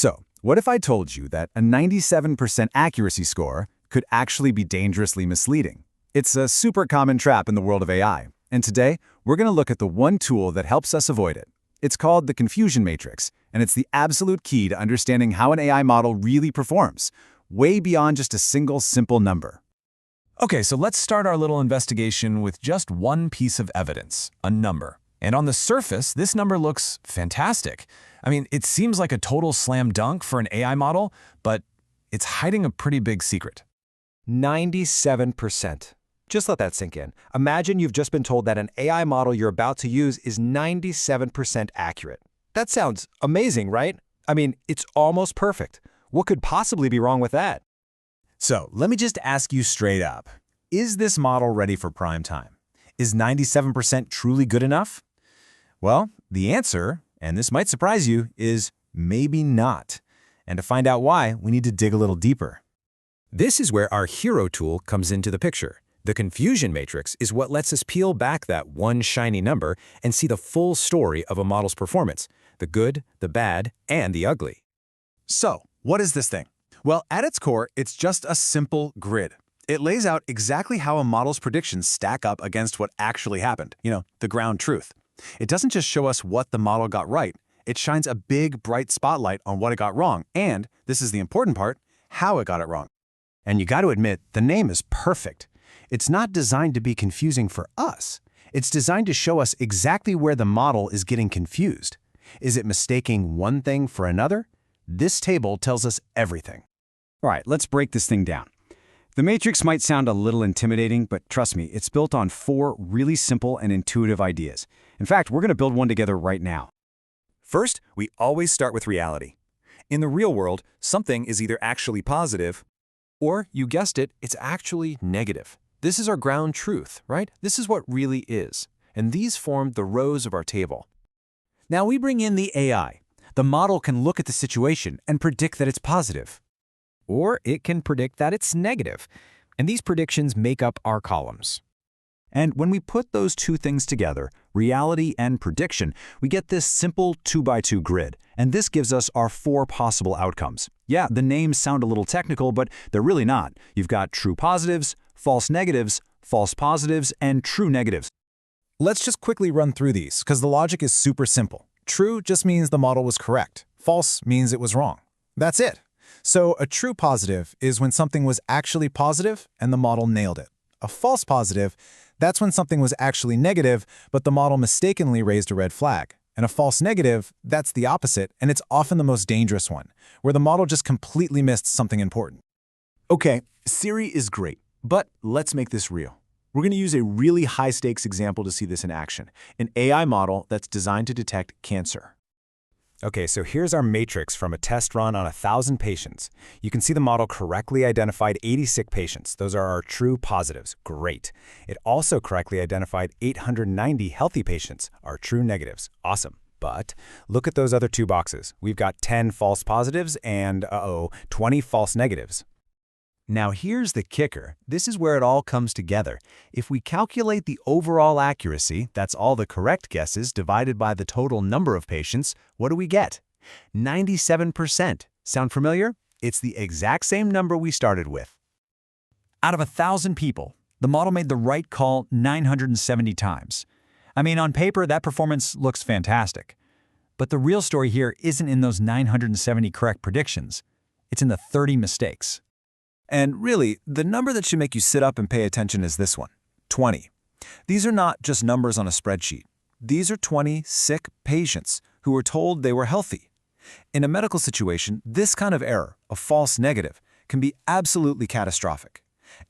So, what if I told you that a 97% accuracy score could actually be dangerously misleading? It's a super common trap in the world of AI, and today we're going to look at the one tool that helps us avoid it. It's called the confusion matrix, and it's the absolute key to understanding how an AI model really performs, way beyond just a single simple number. Okay, so let's start our little investigation with just one piece of evidence, a number. And on the surface, this number looks fantastic. I mean, it seems like a total slam dunk for an AI model, but it's hiding a pretty big secret. 97%. Just let that sink in. Imagine you've just been told that an AI model you're about to use is 97% accurate. That sounds amazing, right? I mean, it's almost perfect. What could possibly be wrong with that? So let me just ask you straight up. Is this model ready for prime time? Is 97% truly good enough? Well, the answer, and this might surprise you, is maybe not. And to find out why, we need to dig a little deeper. This is where our hero tool comes into the picture. The confusion matrix is what lets us peel back that one shiny number and see the full story of a model's performance, the good, the bad, and the ugly. So, what is this thing? Well, at its core, it's just a simple grid. It lays out exactly how a model's predictions stack up against what actually happened, the ground truth. It doesn't just show us what the model got right, it shines a big, bright spotlight on what it got wrong, and, this is the important part, how it got it wrong. And you got to admit, the name is perfect. It's not designed to be confusing for us. It's designed to show us exactly where the model is getting confused. Is it mistaking one thing for another? This table tells us everything. All right, let's break this thing down. The matrix might sound a little intimidating, but trust me, it's built on 4 really simple and intuitive ideas. In fact, we're going to build one together right now. First, we always start with reality. In the real world, something is either actually positive, or, you guessed it, it's actually negative. This is our ground truth, right? This is what really is. And these form the rows of our table. Now we bring in the AI. The model can look at the situation and predict that it's positive. Or it can predict that it's negative. And these predictions make up our columns. And when we put those two things together, reality and prediction, we get this simple 2x2 grid. And this gives us our 4 possible outcomes. Yeah, the names sound a little technical, but they're really not. You've got true positives, false negatives, false positives, and true negatives. Let's just quickly run through these, because the logic is super simple. True just means the model was correct. False means it was wrong. That's it. So a true positive is when something was actually positive and the model nailed it. A false positive, that's when something was actually negative, but the model mistakenly raised a red flag. And a false negative, that's the opposite, and it's often the most dangerous one, where the model just completely missed something important. Okay, Siri is great, but let's make this real. We're going to use a really high-stakes example to see this in action, an AI model that's designed to detect cancer. Okay, so here's our matrix from a test run on 1,000 patients. You can see the model correctly identified 80 sick patients. Those are our true positives. Great. It also correctly identified 890 healthy patients, our true negatives. Awesome. But look at those other 2 boxes. We've got 10 false positives and, 20 false negatives. Now here's the kicker. This is where it all comes together. If we calculate the overall accuracy, that's all the correct guesses divided by the total number of patients, what do we get? 97%. Sound familiar? It's the exact same number we started with. Out of 1,000 people, the model made the right call 970 times. I mean, on paper, that performance looks fantastic. But the real story here isn't in those 970 correct predictions. It's in the 30 mistakes. And really, the number that should make you sit up and pay attention is this one, 20. These are not just numbers on a spreadsheet. These are 20 sick patients who were told they were healthy. In a medical situation, this kind of error, a false negative, can be absolutely catastrophic.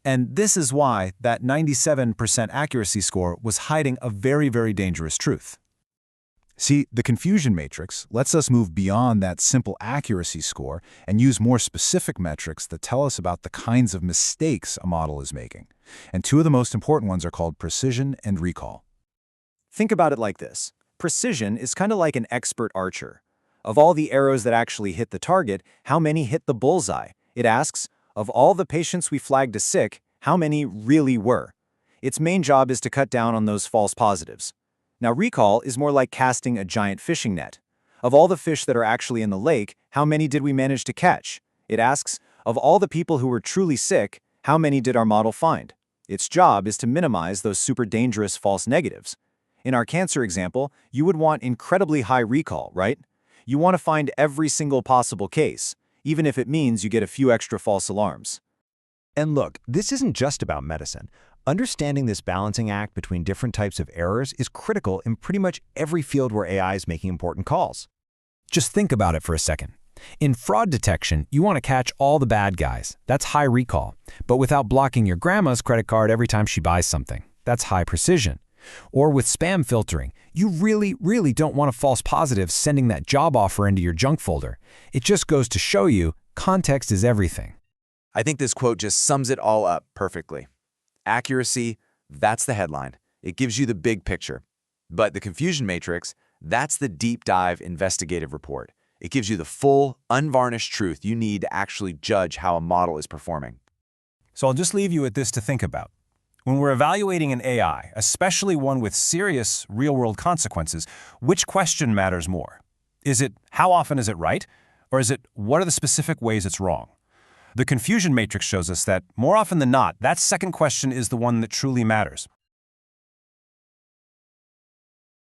And this is why that 97% accuracy score was hiding a very, very dangerous truth. See, the confusion matrix lets us move beyond that simple accuracy score and use more specific metrics that tell us about the kinds of mistakes a model is making. And 2 of the most important ones are called precision and recall. Think about it like this. Precision is kind of like an expert archer. Of all the arrows that actually hit the target, how many hit the bullseye? It asks, of all the patients we flagged as sick, how many really were? Its main job is to cut down on those false positives. Now, recall is more like casting a giant fishing net. Of all the fish that are actually in the lake, how many did we manage to catch? It asks, of all the people who were truly sick, how many did our model find? Its job is to minimize those super dangerous false negatives. In our cancer example, you would want incredibly high recall, right? You want to find every single possible case, even if it means you get a few extra false alarms. And look, this isn't just about medicine. Understanding this balancing act between different types of errors is critical in pretty much every field where AI is making important calls. Just think about it for a second. In fraud detection, you want to catch all the bad guys. That's high recall. But without blocking your grandma's credit card every time she buys something. That's high precision. Or with spam filtering, you really don't want a false positive sending that job offer into your junk folder. It just goes to show you, context is everything. I think this quote just sums it all up perfectly. Accuracy, that's the headline. It gives you the big picture. But the confusion matrix, that's the deep dive investigative report. It gives you the full, unvarnished truth you need to actually judge how a model is performing. So I'll just leave you with this to think about. When we're evaluating an AI, especially one with serious real-world consequences, which question matters more? Is it how often is it right? Or is it what are the specific ways it's wrong? The confusion matrix shows us that, more often than not, that second question is the one that truly matters.